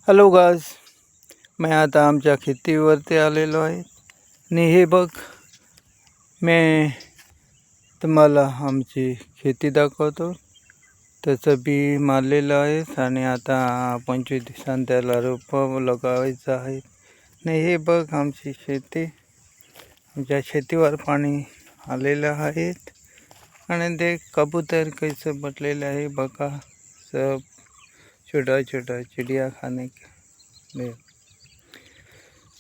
Hello गाज, मी आता आमच्या शेतीवरती आलेलो आहे आणि हे बघ, मी तुम्हाला आमची शेती दाखवतो. त्याचं बी मारलेलं आहे आणि आता 25 दिवसांनी त्याला रोपं लगावायचं आहे. आणि हे बघ आमची शेती, आमच्या शेतीवर पाणी आलेलं आहे आणि ते कबूतर कैसे बटलेले आहे बघा. सब छोटा छोटा चिड़िया खाने के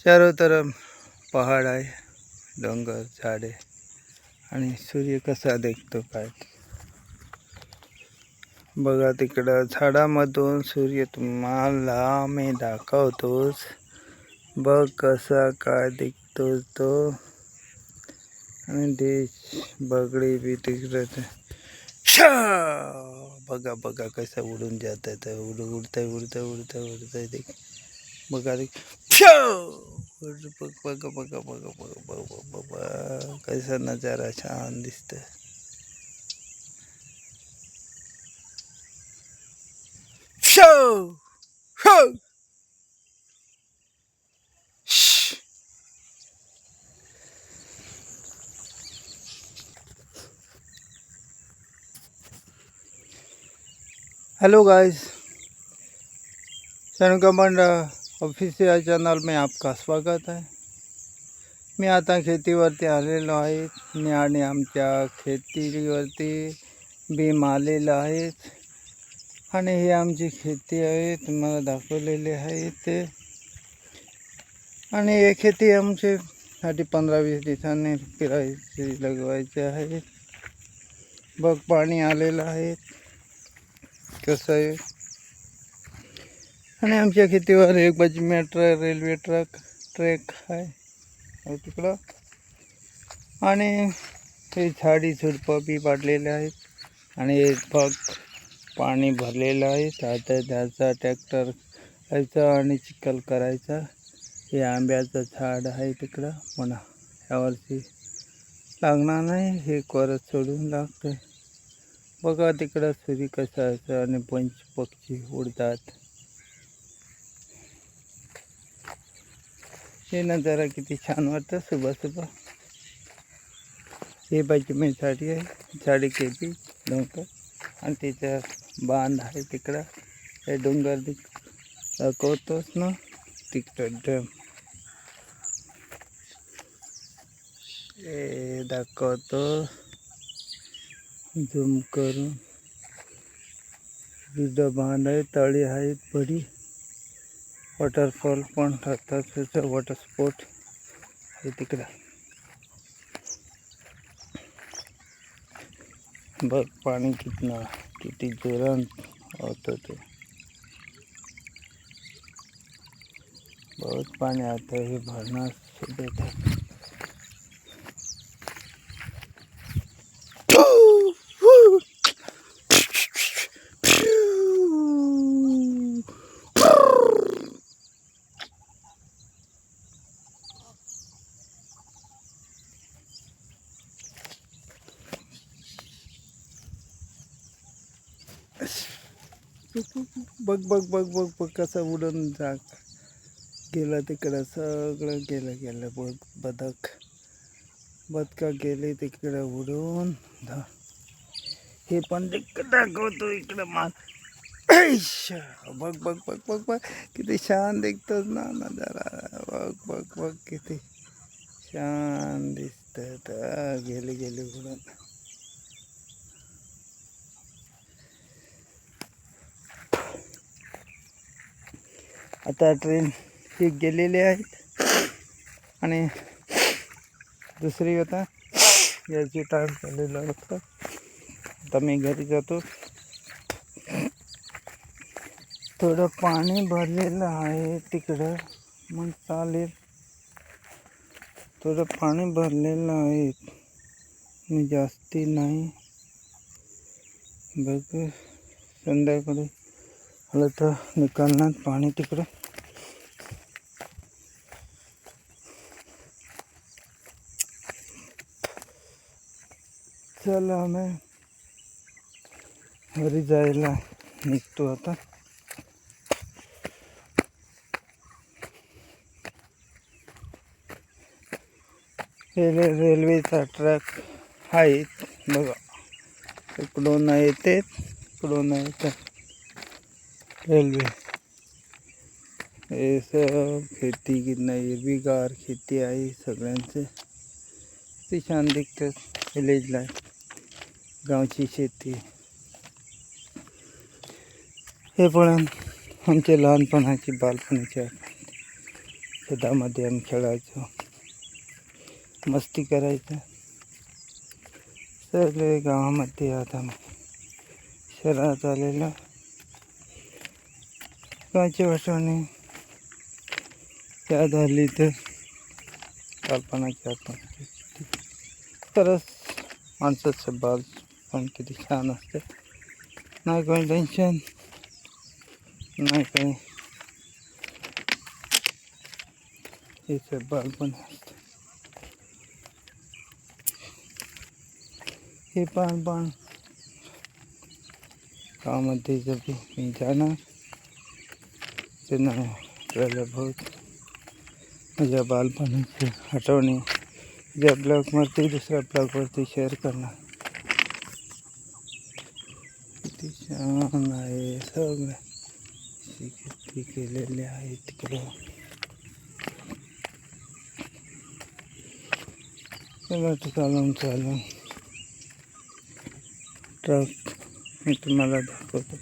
चारों तरफ पहाड़ आहे, डोंगर, झाडे आणि सूर्य कसा दिसतो काय बघा. तिकडं झाडामधून सूर्य तुम्हाला मी दाखवतोच. बघ कसा काय दिसतो तो. आणि देश बगडी बी तिकडं बघा बघा कसं उडून जात आहे. उडतंय उडतंय उडतंय उडतंय ते बघा ते बघा बघा बघा बघा बघा बघा कैसा नजारा छान दिसतं. हेलो गाइस, शनकमंड ऑफिशियल चॅनल में आपका स्वागत है. मी आता शेतीवरती आलेलो आहे आणि आमच्या शेतीवरती बी आलेलं आहेत आणि हे आमची शेती आहे, तुम्हाला दाखवलेले आहे ते. आणि हे शेती आमच्यासाठी 15-20 दिवसांनी फिरायची लगवायचे आहे. बघ पाणी आलेलं आहे कसं आहे. आणि आमच्या शेतीवर एक बाजू मेट्रो रेल्वे ट्रॅक आहे तिकडं. आणि हे झाडी झुडपं बी पाडलेले आहेत आणि बघ पाणी भरलेलं आहे. आता त्याचा ट्रॅक्टर यायचा आणि चिखल करायचा. हे आंब्याचं झाड आहे तिकडं, म्हणा यावर्षी लागणार नाही, हे कोरत सोडून लागतं. बघा तिकडं सूर्य कसा असं आणि पक्षी उडतात. हे नजारा किती छान वाटतं सुबह. हे बाजू में झाडी आहे, झाडी केली डोंगर आणि तिच्या बांध आहे तिकडं. हे डोंगर दाखवतोच ना तिकडं डॅम हे दाखवतो झूम करून. तिथं बांध आहे, तळी आहेत बडी. वॉटरफॉल पण राहतात, त्याचं वॉटर स्पोर्ट आहे तिकडं. बघ पाणी किती जोरात होतं ते. बहुत पाणी आता हे भरणार सुद्धा. बघ बघ बघ बघ बघ कसं उडून गेलं तिकडं. सगळं गेलं बघ. बदका गेले तिकडं उडून. हे पण तिकडं दाखवतो इकडं माल. बघ बघ बघ बघ बघ किती छान दिसतोच ना नजारा. बघ बघ बघ किती छान दिसत. गेले उडून. आता ट्रेन ही गेलेली आहेत आणि दुसरी होता याची टाइम चाललेला होता. आता मी घरी जातो. थोडं पाणी भरलेलं आहे तिकडं, मग चालेल. थोडं पाणी भरलेलं आहे, मी जास्ती नाही. बघ संध्याकाळी आलं तर निकालणार पाणी तिकडं. चला आम्ही घरी जायला निघतो आता. हे रेल्वेचा ट्रॅक आहेत बघा. इकडून येते इकडून येतात रेल्वे. हे सब खेती कितना हिरवीगार खेती आहे सगळ्यांचं. ते छान दिसतात विलेजला गावची शेती. हे पण आमच्या लहानपणाची बालपणाची आठवण. शेतामध्ये आम्ही खेळायचो, मस्ती करायचं. सगळे गावामध्ये आता शहरात आलेलं गावच्या वाटवणी याद आली तर बालपणाची आठवण. खरंच माणसाचं बालपण किती छान असतं. नाही काही टेन्शन, नाही काही. हे बालपण असतं. हे पण गावामध्ये जब मी जाणार त्यांना आपल्याला बहुत माझ्या बालपणाची आठवणी ज्या ब्लॉगवरती दुसऱ्या ब्लॉगवरती शेअर करणार. किती छान आहे सगळं शेती केलेले आहे तिकडं. चालून ट्रक मी तुम्हाला दाखवतो.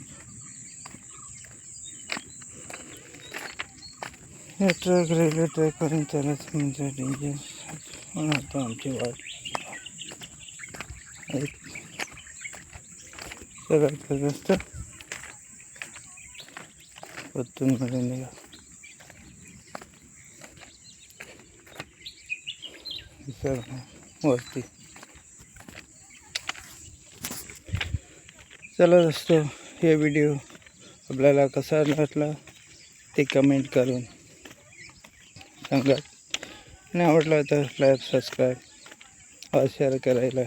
हे ट्रक रेल्वे ट्रॅकवरून चालत म्हणजे डेंजर. पण आता आमची वाट सगळ्यात जास्त पत्तूनमध्ये निघा. वरती चला दोस्तों, हे व्हिडिओ आपल्याला कसा वाटला ते कमेंट करून सांगा. आणि आवडला तर लाईक, सबस्क्राईब और शेअर करायला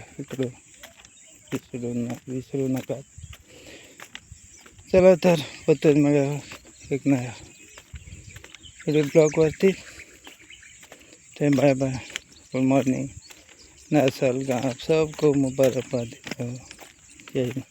विसरू नका. चला तर पत्तून मिळाला एक नया व्हिडिओ ब्लॉगवरती. ते बाय बाय, गुड मॉर्निंग, नया साल का आप सबको मुबारकबाद देता हूँ. जय हिंद.